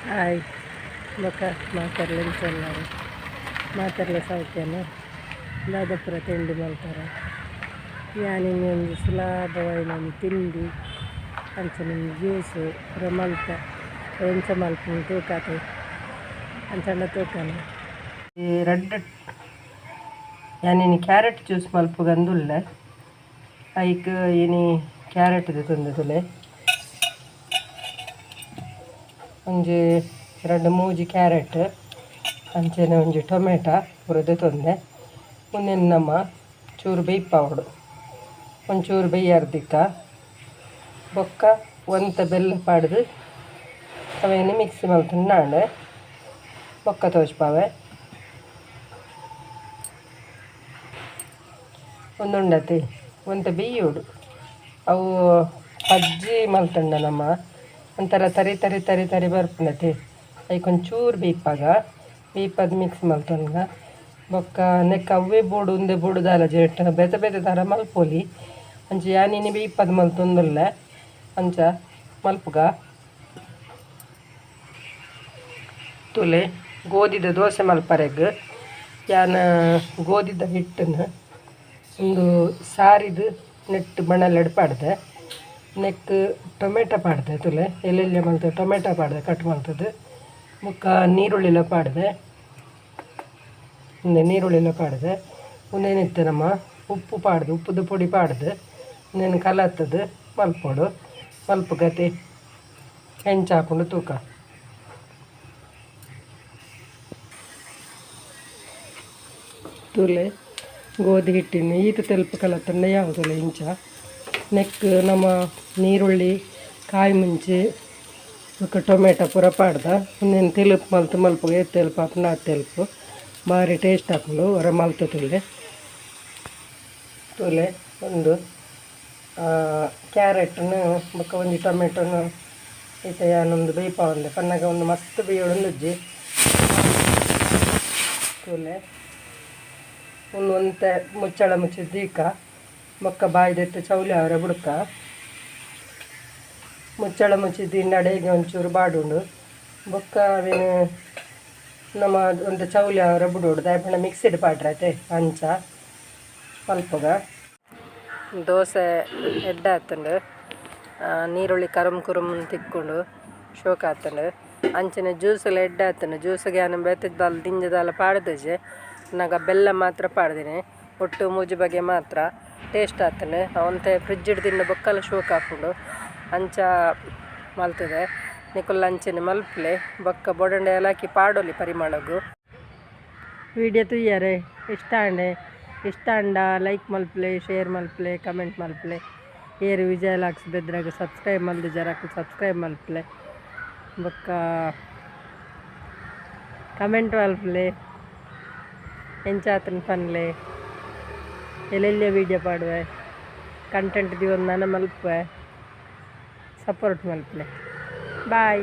Hi ಬೊಕ್ಕ ಮಾತಾಡ್ಲೆ ಎಂಚಲ್ಲಾರು ಮಾತಾಡ್ಲೆ ಸೌಖ್ಯನ ದಾದಪುರ ತಿಂಡಿ ಮಲ್ತಾರೆ ಯಾನಿಂಗೆ ಒಂದು ಸುಲಭವಾದ ತಿಂಡಿ ಅಂಚನೆ ಜ್ಯೂಸು ಪೂರ ಮಲ್ತ ಎಂಚ ಮಲ್ಪು ತೂಕಾತೆ ಅಂಚಂಡ ತೂಕನ ಈ ರೆಡ್ ಯಾನಿನಿ ಕ್ಯಾರೆಟ್ ಜ್ಯೂಸ್ ಮಲ್ಪು ಗಂದುಲ್ಲ ಐಕ್ ಏನಿ ಕ್ಯಾರೆಟ್ ತಂದದುಲೆ ಒಂಜಿ 2-3 ಕ್ಯಾರೆಟ್ ಅಂಚನೆ ಒಂಜಿ ಟೊಮೆಟೊ ಪುರದು ತೊಂದೆ ಮುಂದೆನ್ ನಮ್ಮ ಚೂರು ಬೇಯ್ಪಾವಡು ಒಂಚೂರು ಬೇಯ್ಯರ್ದಿಕ್ಕ ಬೊಕ್ಕ ಒಂತ ಬೆಲ್ಲ ಪಾಡ್ದು ಅವೇನು ಮಿಕ್ಸಿ ಮಲ್ತುಂಡು ನಾಂಡೆ ಬೊಕ್ಕ ತೋಜ್ಪಾವೆ ಒಂದುಂಡತಿ ಒಂತ ಬೇಯೋಡು ಅವು ಅಜ್ಜಿ ಮಲ್ತಂಡ ನಮ್ಮ ಒಂಥರ ತರಿ ಬರ್ಪುಂಡತಿ ಐಕೊಂಚೂರು ಬೀಪದು ಮಿಕ್ಸ್ ಮಲ್ತೊಂಡ ಬೊಕ್ಕ ನೆಕ್ಕ ಅವೇ ಬೋಡು ಉಂದೆ ಬೋಡುದಾಲ ಜೇಟ್ ಬೆತೆ ಥರ ಮಲ್ಪೊಲಿ ಅಂಚ ಯಾನಿನಿ ಬೀಪದು ಮಲ್ತೊಂದುಲ್ಲ ಅಂಚ ಮಲ್ಪುಗ ತುಲೆ ಗೋಧಿದ ದೋಸೆ ಮಲ್ಪರೆಗ್ ಯಾನ ಗೋಧಿದ ಹಿಟ್ಟನ್ನು ಒಂದು ಸಾರಿದು ನೆಟ್ಟು ಬಣಲೆಡ್ ಪಾಡ್ದೆ ನೆಕ್ ಟೊಮೆಟೊ ಪಾಡ್ದೆ ತುಲೆ ಎಲ್ಲೆಲ್ಲ ಮಲ್ತು ಟೊಮೆಟೊ ಪಾಡ್ದೆ ಕಟ್ ಮಲ್ತದ್ದು ಬೊಕ್ಕ ನೀರುಳ್ಳಿಲ ಪಾಡ್ದೆ ನೀರುಳ್ಳಿಲ ಪಾಡ್ದೆ ಒಂದೇನಿತ್ತು ನಮ್ಮ ಉಪ್ಪು ಪಾಡ್ದು ಉಪ್ಪುದ ಪುಡಿ ಪಾಡ್ದು ಒಂದೇನು ಕಲತ್ತದು ಮಲ್ಪೊಡು ಮಲ್ಪು ಗತಿ ಹೆಂಚು ಹಾಕೊಂಡು ತೂಕ ತುಲೆ ಗೋಧಿ ಹಿಟ್ಟಿನ ಈತ ತೆಲ್ಪ ಕಲತ್ತಂಡ ಯಾವುದಿಲ್ಲ ಇಂಚ ನೆಕ್ ನಮ್ಮ ನೀರುಳ್ಳಿ ಕಾಯಿ ಮುಂಚೆ ಮತ್ತು ಟೊಮೆಟೊ ಪೂರ ಪಾಡ್ದ ಒಂದೇನು ತೆಲುಪು ಮಲ್ತು ಮಲ್ಪುಗೆ ತೆಲುಪು ಹಾಕೊಂಡು ತೆಲುಪು ಭಾರಿ ಟೇಸ್ಟ್ ಹಾಕೊಂಡು ಹೊರ ಮಲ್ತು ತುಲೆ ಒಂದು ಕ್ಯಾರೆಟನ್ನು ಬೊಕ್ಕ ಒಂಜಿ ಟೊಮೆಟೊನು ಈತ ಯಾನೊಂದು ಬೇಯ್ಪಾವಂದೆ ಪನ್ನಗ ಒಂದು ಮಸ್ತ್ ಬೇಯೋಡೊಂದು ಉಜ್ಜಿ ತುಲೆ ಒಂತೆ ಮುಚ್ಚಳ ಮುಚ್ಚಿದ್ದೀಕ ಬೊಕ್ಕ ಬಾಯ್ದೆತ್ತು ಚೌಲಿ ಅವರ ಬುಡಕ ಮುಚ್ಚಳ ಮುಚ್ಚಿದ್ದು ನಡೆಗೆ ಒಂಚೂರು ಬಾಡುಂಡು ಬೊಕ್ಕ ಅವೇನು ನಮ್ಮ ಒಂದು ಚೌಲಿ ಅವರ ಬುಡೋಡು ದಾಯಪಂಡ ಮಿಕ್ಸಿಡ್ ಪಾಡ್ರೈತೆ ಅಂಚ ಮಲ್ಪಗ ದೋಸೆ ಎಡ್ಡೆ ಹಾತಂಡು ನೀರುಳ್ಳಿ ಕುರುಮ್ ತಿಕ್ಕೊಂಡು ಶೋಕ ಹಾತಂಡು ಅಂಚನೆ ಜ್ಯೂಸೆಲ್ಲ ಎಡ್ಡೆ ಹಾತಂಡು ಜ್ಯೂಸಿಗೆ ನಾನು ಬೆತ್ತದಾಲ ದಿಂಜದಾಲ ಪಾಡ್ದಜೆ ನಾಗ ಬೆಲ್ಲ ಮಾತ್ರ ಪಾಡ್ದಿನಿ ಒಟ್ಟು ಮೂಜಿ ಬಗೆ ಮಾತ್ರ ಟೇಸ್ಟ್ ಆತನೆ ಅವಂತೆ ಫ್ರಿಜ್ ಹಿಡ್ದಿಂದ ಬೊಕ್ಕಲ ಶೋಕ್ ಹಾಕೊಂಡು ಅಂಚ ಮಲ್ತದೆ ನಿಕುಲ್ಲ ಅಂಚನೆ ಮಲ್ಪಲೆ ಬೊಕ್ಕ ಬೊಡಂಡೆ ಎಲ್ಲ ಹಾಕಿ ಪಾಡೋಲಿ ಪರಿಮಳಗು ವಿಡಿಯೋ ತುಯ್ಯಾರೆ ಇಷ್ಟ ಅಂಡ ಲೈಕ್ ಮಲ್ಪಲೆ ಶೇರ್ ಮಲ್ಪಲೆ ಕಮೆಂಟ್ ಮಲ್ಪಲೆ ಏರು ವಿಜಯ ಲಾಕ್ಸ್ ಬೆದ್ರಾಗ ಸಬ್ಸ್ಕ್ರೈಬ್ ಮಲ್ದು ಜರಾಕು ಸಬ್ಸ್ಕ್ರೈಬ್ ಮಲ್ಪಲೆ ಬೊಕ್ಕ ಕಮೆಂಟ್ ಮಲ್ಪಲೆ ಎಂಚಾತನ ಪನ್ಲೆ ಎಲ್ಲೆಲ್ಲ ವೀಡಿಯೋ ಪಾಡುವೆ ಕಂಟೆಂಟ್ ದಿವೊಂದು ನಾನು ಮಲ್ಪೆ ಸಪೋರ್ಟ್ ಮಲ್ಪಲೆ ಬಾಯ್.